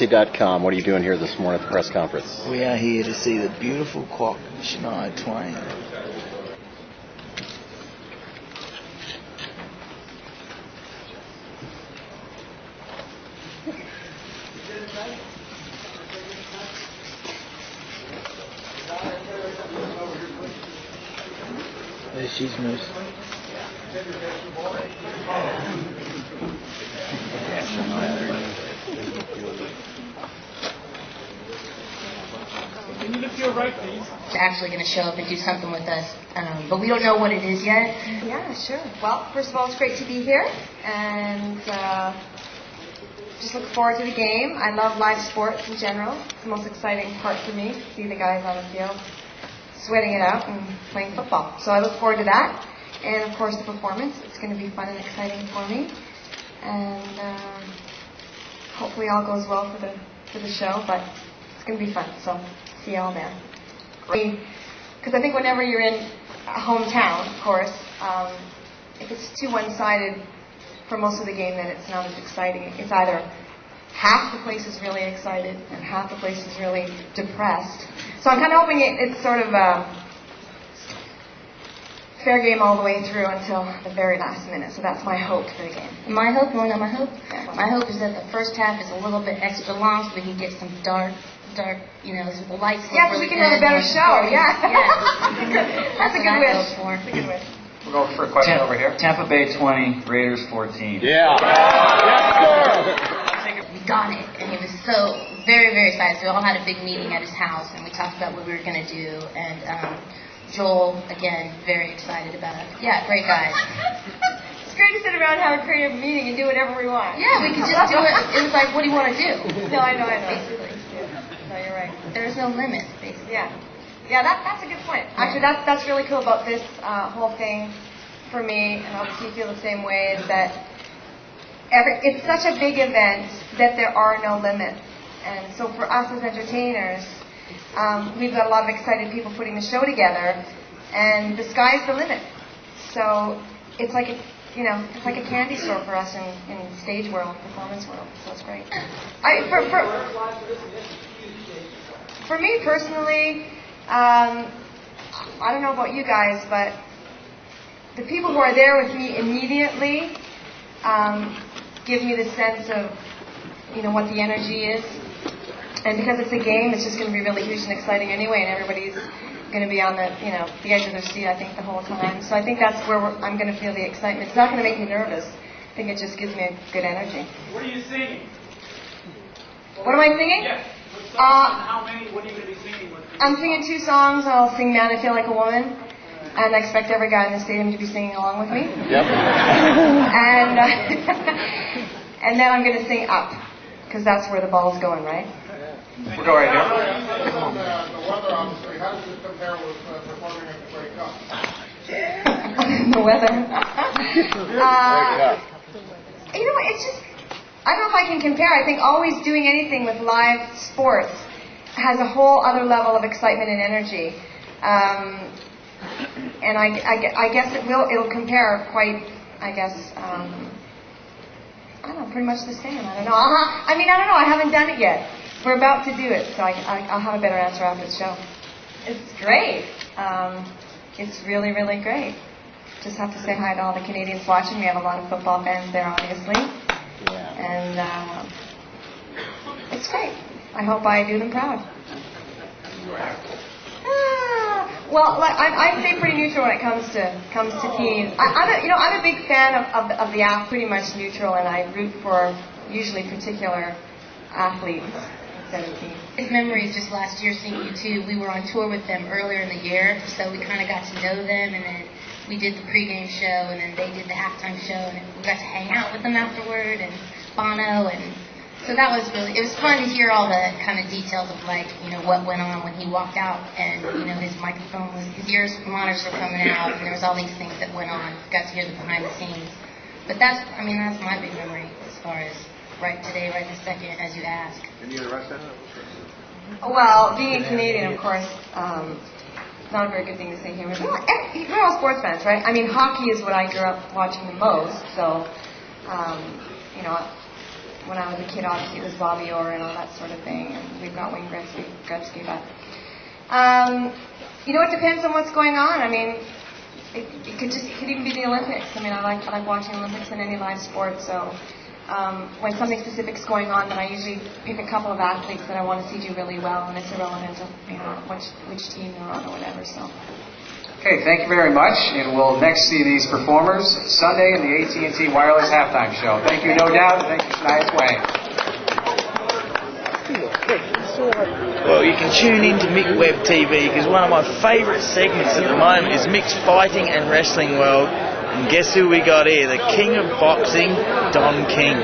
BoulCountry.com. What are you doing here this morning at the press conference? We are here to see the beautiful clock, Shania Twain. There she's moved. It's actually going to show up and do something with us, but we don't know what it is yet. Yeah, sure. Well, first of all, it's great to be here, and just look forward to the game. I love live sports in general. It's the most exciting part for me, to see the guys on the field sweating it out and playing football. So I look forward to that, and of course the performance. It's going to be fun and exciting for me, and hopefully all goes well for the show, but it's going to be fun, so see you all there. Because I think whenever you're in a hometown, of course, if it's too one-sided for most of the game, then it's not as exciting. It's either half the place is really excited and half the place is really depressed. So I'm kind of hoping it's sort of fair game all the way through until the very last minute. So that's my hope for the game. My hope, you want to know my hope? Yeah. My hope is that the first half is a little bit extra long so we can get some dark, so the lights look yeah, so really we can have a better show. Yeah. That's a good wish. That's a good wish. We're going for a question over here. Tampa Bay 20, Raiders 14. Yeah. We got it, and he was so very, very excited. So we all had a big meeting at his house, and we talked about what we were going to do. And Joel, again, very excited about it. Yeah, great guy. It's great to sit around and have a creative meeting and do whatever we want. Yeah, we could just do it. It was like, what do you want to do? No, I know. Basically. Yeah. No, you're right. There's no limit, basically. Yeah. Yeah, that's a good point. Actually, that's really cool about this whole thing for me, and obviously you feel the same way, is that it's such a big event that there are no limits. And so for us as entertainers, we've got a lot of excited people putting the show together, and the sky's the limit. So it's like it's like a candy store for us in stage world, performance world. So it's great. For me personally, I don't know about you guys, but the people who are there with me immediately give me the sense of, what the energy is. And because it's a game, it's just going to be really huge and exciting anyway, and everybody's going to be on the edge of their seat, I think, the whole time. So I think that's where I'm going to feel the excitement. It's not going to make me nervous. I think it just gives me a good energy. What are you singing? What am I singing? Yes. How many? What are you going to be singing? I'm singing 2 songs. I'll sing Man, I Feel Like a Woman. And I expect every guy in the stadium to be singing along with me. Yep. And then I'm going to sing Up, because that's where the ball's going, right? We'll go right here. The weather, obviously, how does it compare with performing at the Grey Cup? The weather. It's just, I don't know if I can compare. I think always doing anything with live sports has a whole other level of excitement and energy. And I guess it'll compare quite, I don't know, pretty much the same. I don't know. I don't know. I haven't done it yet. We're about to do it, so I'll have a better answer after the show. It's great. It's really, really great. Just have to say hi to all the Canadians watching. We have a lot of football fans there, obviously. Yeah. And it's great. I hope I do them proud. Well, I stay pretty neutral when it comes to teams. I'm a big fan of the athletes, pretty much neutral, and I root for usually particular athletes instead of teams. His memories just last year seeing U2. We were on tour with them earlier in the year, so we kind of got to know them, and then we did the pregame show, and then they did the halftime show, and we got to hang out with them afterward, and Bono, and so that was it was fun to hear all the kind of details of what went on when he walked out, and his microphone his ears monitors were coming out, and there was all these things that went on. Got to hear the behind the scenes. But that's my big memory as far as right this second, as you ask. Any of the rest of that? Well, being a Canadian, of course, not a very good thing to say here. We're all sports fans, right? Hockey is what I grew up watching the most, so when I was a kid, obviously it was Bobby Orr and all that sort of thing, and we've got Wayne Gretzky, but you know, it depends on what's going on. I mean, it could even be the Olympics. I mean, I like watching Olympics in any live sport, so when something specific is going on, then I usually pick a couple of athletes that I want to see do really well, and it's irrelevant to, you know, which team they're on or whatever. So. Okay, thank you very much, and we'll next see these performers Sunday in the AT&T Wireless Halftime Show. Thank you, No Doubt, and thank you, Shania Twain. Well, you can tune in to Mick Webb TV because one of my favourite segments at the moment is Mick's Fighting and Wrestling World. And guess who we got here? The King of Boxing, Don King.